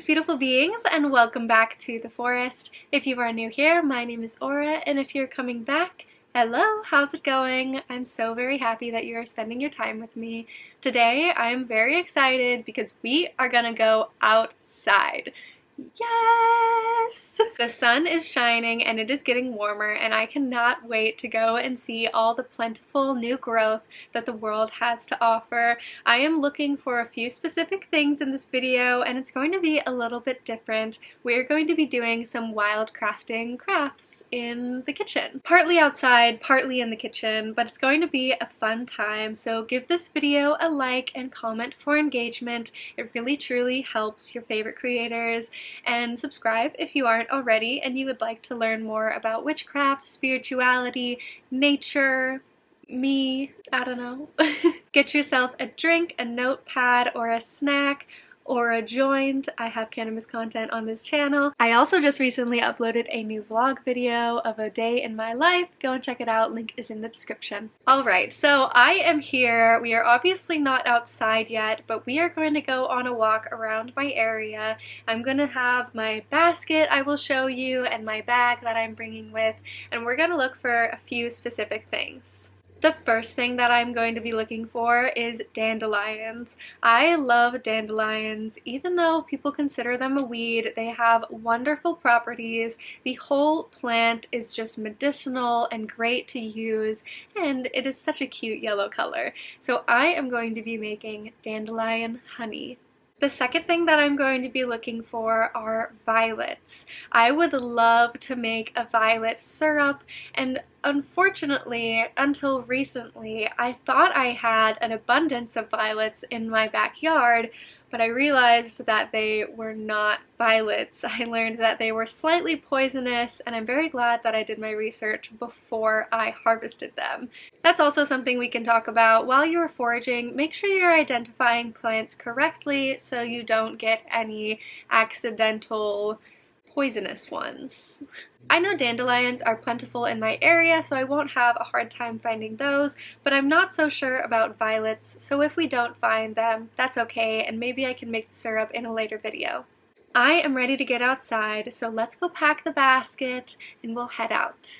beautiful beings, and welcome back to the forest. If you are new here, my name is Aura, and if you're coming back, hello, how's it going? I'm so very happy that you are spending your time with me. Today, I'm very excited because we are gonna go outside. Yes! The sun is shining and it is getting warmer, and I cannot wait to go and see all the plentiful new growth that the world has to offer. I am looking for a few specific things in this video, and it's going to be a little bit different. We're going to be doing some wild crafting crafts in the kitchen. Partly outside, partly in the kitchen, but it's going to be a fun time, so give this video a like and comment for engagement. It really truly helps your favorite creators. And subscribe if you aren't already and you would like to learn more about witchcraft, spirituality, nature, me, I don't know. Get yourself a drink, a notepad, or a snack, or a joint. I have cannabis content on this channel. I also just recently uploaded a new vlog video of a day in my life. Go and check it out, link is in the description. Alright, so I am here. We are obviously not outside yet, but we are going to go on a walk around my area. I'm going to have my basket I will show you and my bag that I'm bringing with, and we're going to look for a few specific things. The first thing that I'm going to be looking for is dandelions. I love dandelions. Even though people consider them a weed, they have wonderful properties. The whole plant is just medicinal and great to use, and it is such a cute yellow color. So I am going to be making dandelion honey. The second thing that I'm going to be looking for are violets. I would love to make a violet syrup, and unfortunately, until recently, I thought I had an abundance of violets in my backyard, but I realized that they were not violets. I learned that they were slightly poisonous, and I'm very glad that I did my research before I harvested them. That's also something we can talk about while you're foraging. Make sure you're identifying plants correctly so you don't get any accidental poisonous ones. I know dandelions are plentiful in my area, so I won't have a hard time finding those, but I'm not so sure about violets, so if we don't find them, that's okay, and maybe I can make the syrup in a later video. I am ready to get outside, so let's go pack the basket and we'll head out.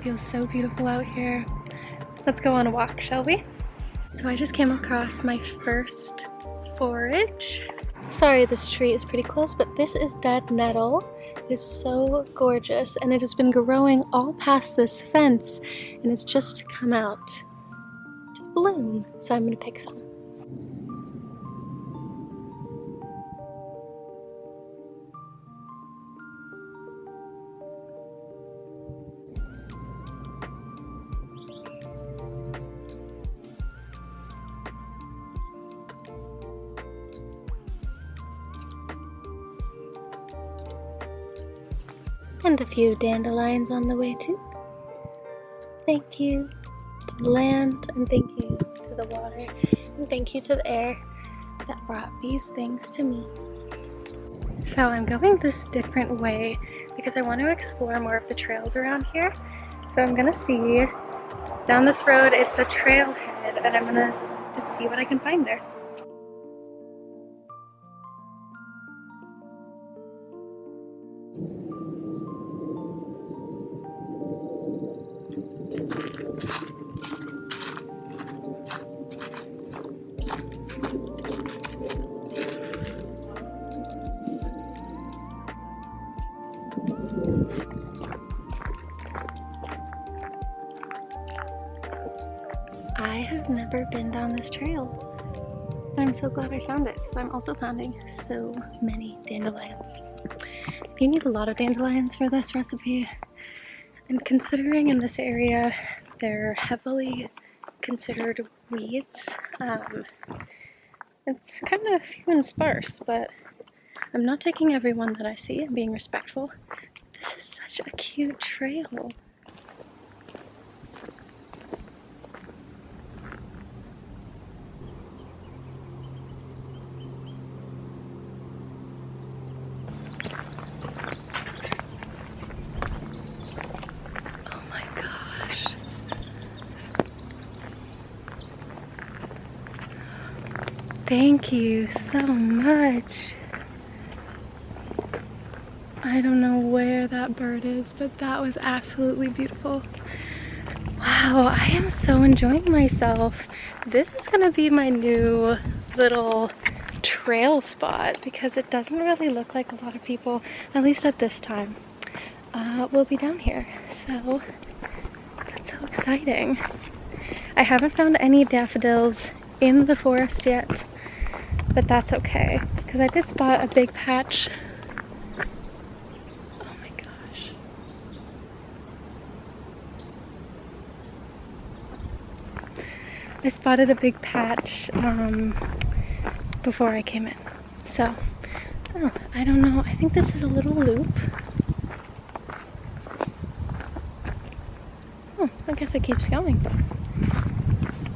Feels so beautiful out here. Let's go on a walk, shall we? So I just came across my first forage. Sorry, this tree is pretty close, but this is dead nettle. It is so gorgeous, and it has been growing all past this fence, and it's just come out to bloom. So I'm gonna pick some. And a few dandelions on the way too. Thank you to the land, and thank you to the water, and thank you to the air that brought these things to me. So I'm going this different way because I want to explore more of the trails around here. So I'm gonna see down this road, it's a trailhead, and I'm gonna just see what I can find there. I have never been down this trail. I'm so glad I found it, so I'm also finding so many dandelions. You need a lot of dandelions for this recipe. And considering in this area they're heavily considered weeds, it's kind of few and sparse, but I'm not taking every one that I see. I'm being respectful. This is such a cute trail. Oh my gosh. Thank you so much. I don't know where that bird is, but that was absolutely beautiful. Wow, I am so enjoying myself. This is gonna be my new little trail spot because it doesn't really look like a lot of people, at least at this time, will be down here. So that's so exciting. I haven't found any daffodils in the forest yet, but that's okay because I did spot a big patch. Oh my gosh. I spotted a big patch before I came in. So, oh, I don't know. I think this is a little loop. Oh, I guess it keeps going.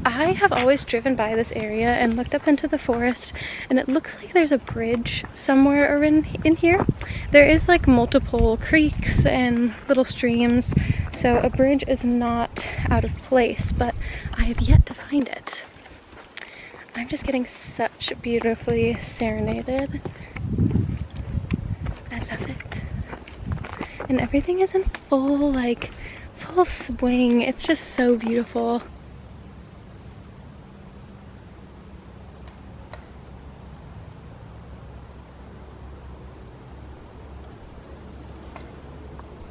I have always driven by this area and looked up into the forest, and it looks like there's a bridge somewhere in here. There is like multiple creeks and little streams, so a bridge is not out of place, but I have yet to find it. I'm just getting such beautifully serenaded. I love it. And everything is in full swing. It's just so beautiful.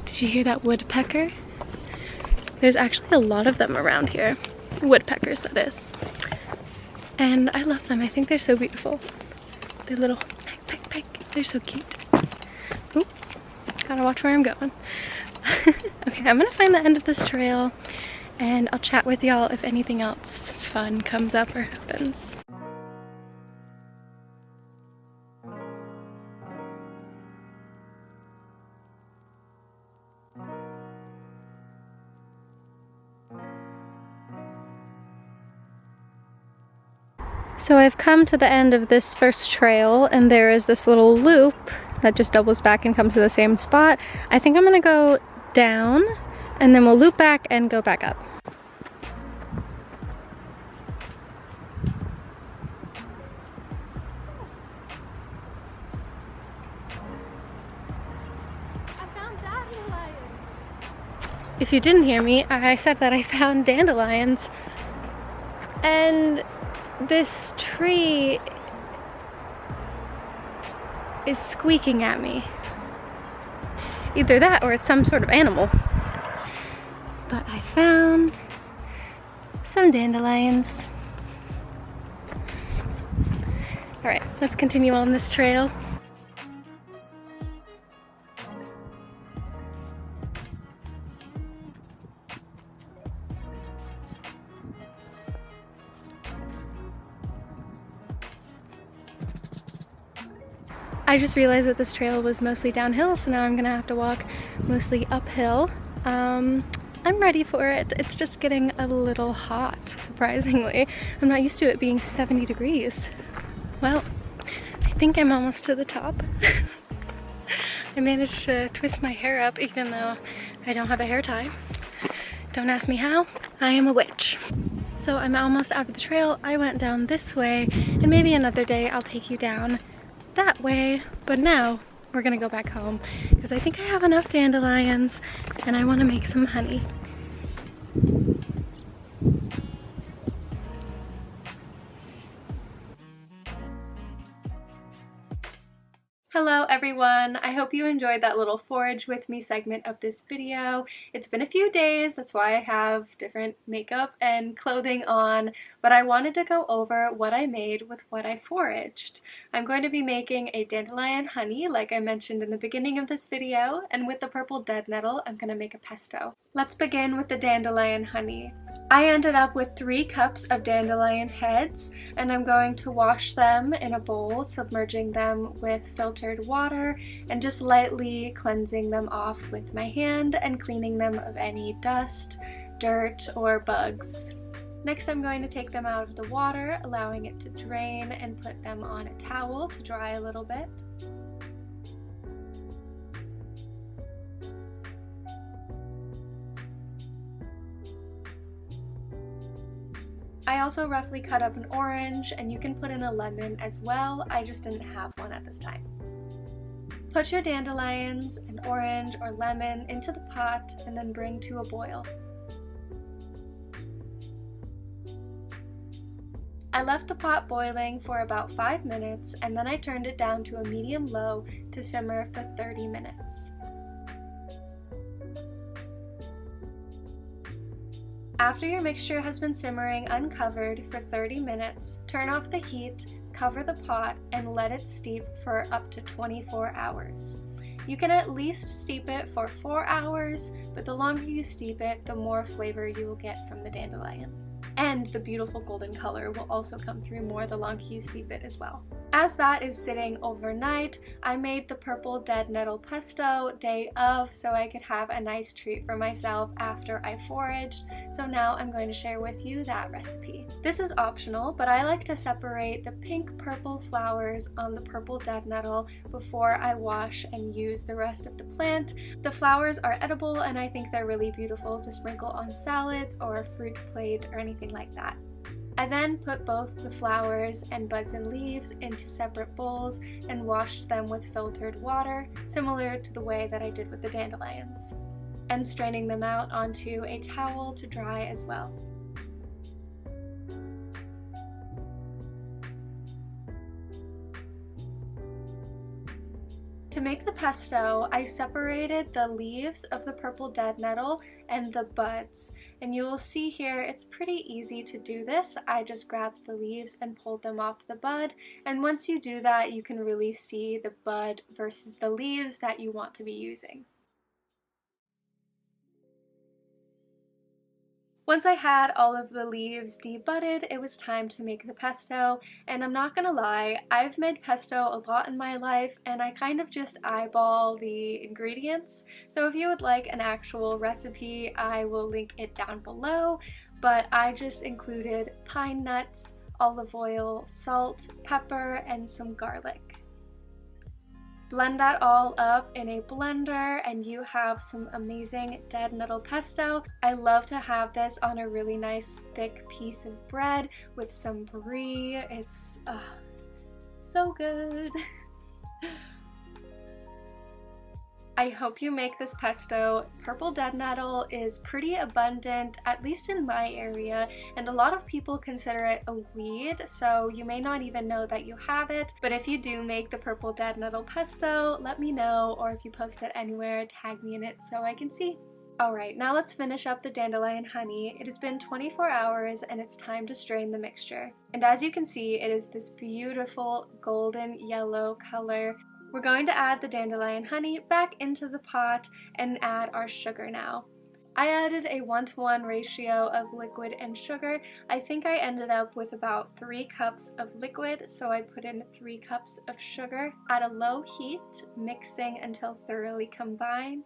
Did you hear that woodpecker? There's actually a lot of them around here. Woodpeckers, that is. And I love them. I think they're so beautiful. They're little peck, peck, peck. They're so cute. Oop, gotta watch where I'm going. Okay, I'm gonna find the end of this trail and I'll chat with y'all if anything else fun comes up or happens. So I've come to the end of this first trail and there is this little loop that just doubles back and comes to the same spot. I think I'm gonna go down and then we'll loop back and go back up. I found dandelions. If you didn't hear me, I said that I found dandelions, and this tree is squeaking at me. Either that or it's some sort of animal. But I found some dandelions. Alright, let's continue on this trail. I just realized that this trail was mostly downhill, so now I'm gonna have to walk mostly uphill. I'm ready for it. It's just getting a little hot, surprisingly. I'm not used to it being 70 degrees. Well, I think I'm almost to the top. I managed to twist my hair up even though I don't have a hair tie. Don't ask me how, I am a witch. So I'm almost out of the trail. I went down this way, and maybe another day I'll take you down that way, but now we're gonna go back home because I think I have enough dandelions and I want to make some honey. Hello everyone! I hope you enjoyed that little forage with me segment of this video. It's been a few days, that's why I have different makeup and clothing on, but I wanted to go over what I made with what I foraged. I'm going to be making a dandelion honey, like I mentioned in the beginning of this video, and with the purple dead nettle, I'm going to make a pesto. Let's begin with the dandelion honey. I ended up with 3 cups of dandelion heads, and I'm going to wash them in a bowl, submerging them with filtered water and just lightly cleansing them off with my hand and cleaning them of any dust, dirt, or bugs. Next, I'm going to take them out of the water, allowing it to drain, and put them on a towel to dry a little bit. I also roughly cut up an orange, and you can put in a lemon as well. I just didn't have one at this time. Put your dandelions, an orange or lemon into the pot and then bring to a boil. I left the pot boiling for about 5 minutes, and then I turned it down to a medium-low to simmer for 30 minutes. After your mixture has been simmering uncovered for 30 minutes, turn off the heat, cover the pot, and let it steep for up to 24 hours. You can at least steep it for 4 hours, but the longer you steep it, the more flavor you will get from the dandelion. And the beautiful golden color will also come through more the longer you steep it as well. As that is sitting overnight, I made the purple dead nettle pesto day of so I could have a nice treat for myself after I foraged, so now I'm going to share with you that recipe. This is optional, but I like to separate the pink-purple flowers on the purple dead nettle before I wash and use the rest of the plant. The flowers are edible, and I think they're really beautiful to sprinkle on salads or a fruit plate or anything like that. I then put both the flowers and buds and leaves into separate bowls and washed them with filtered water, similar to the way that I did with the dandelions, and straining them out onto a towel to dry as well. To make the pesto, I separated the leaves of the purple dead nettle and the buds, and you will see here it's pretty easy to do this. I just grabbed the leaves and pulled them off the bud, and once you do that, you can really see the bud versus the leaves that you want to be using. Once I had all of the leaves debudded, it was time to make the pesto, and I'm not gonna lie, I've made pesto a lot in my life, and I kind of just eyeball the ingredients, so if you would like an actual recipe, I will link it down below, but I just included pine nuts, olive oil, salt, pepper, and some garlic. Blend that all up in a blender and you have some amazing dead nettle pesto. I love to have this on a really nice thick piece of bread with some brie. It's so good. I hope you make this pesto. Purple dead nettle is pretty abundant, at least in my area, and a lot of people consider it a weed, so you may not even know that you have it. But if you do make the purple dead nettle pesto, let me know, or if you post it anywhere, tag me in it so I can see. Alright, now let's finish up the dandelion honey. It has been 24 hours and it's time to strain the mixture. And as you can see, it is this beautiful golden yellow color. We're going to add the dandelion honey back into the pot and add our sugar now. I added a 1-to-1 ratio of liquid and sugar. I think I ended up with about 3 cups of liquid, so I put in 3 cups of sugar at a low heat, mixing until thoroughly combined.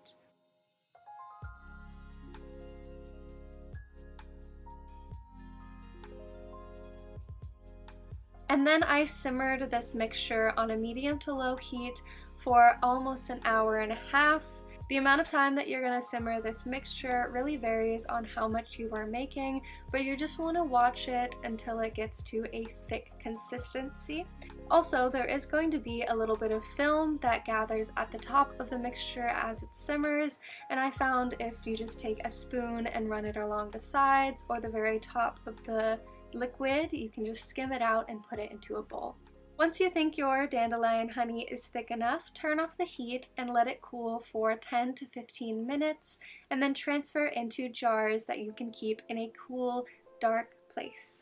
And then I simmered this mixture on a medium to low heat for almost an hour and a half. The amount of time that you're going to simmer this mixture really varies on how much you are making, but you just want to watch it until it gets to a thick consistency. Also, there is going to be a little bit of film that gathers at the top of the mixture as it simmers, and I found if you just take a spoon and run it along the sides or the very top of the liquid, you can just skim it out and put it into a bowl. Once you think your dandelion honey is thick enough, turn off the heat and let it cool for 10 to 15 minutes, and then transfer into jars that you can keep in a cool, dark place.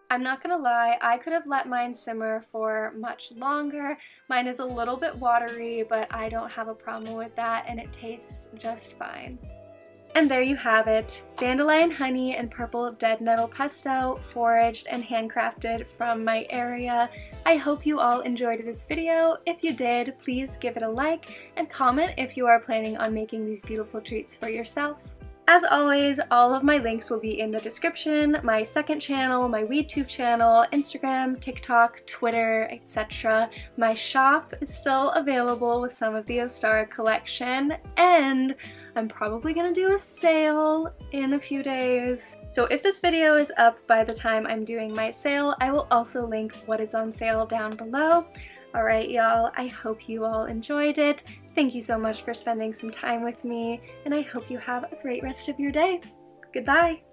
I'm not gonna lie, I could have let mine simmer for much longer. Mine is a little bit watery, but I don't have a problem with that, and it tastes just fine. And there you have it, dandelion honey and purple dead nettle pesto, foraged and handcrafted from my area. I hope you all enjoyed this video. If you did, please give it a like and comment if you are planning on making these beautiful treats for yourself. As always, all of my links will be in the description, my second channel, my WeedTube channel, Instagram, TikTok, Twitter, etc. My shop is still available with some of the Ostara collection, and I'm probably going to do a sale in a few days. So if this video is up by the time I'm doing my sale, I will also link what is on sale down below. Alright y'all, I hope you all enjoyed it. Thank you so much for spending some time with me, and I hope you have a great rest of your day. Goodbye!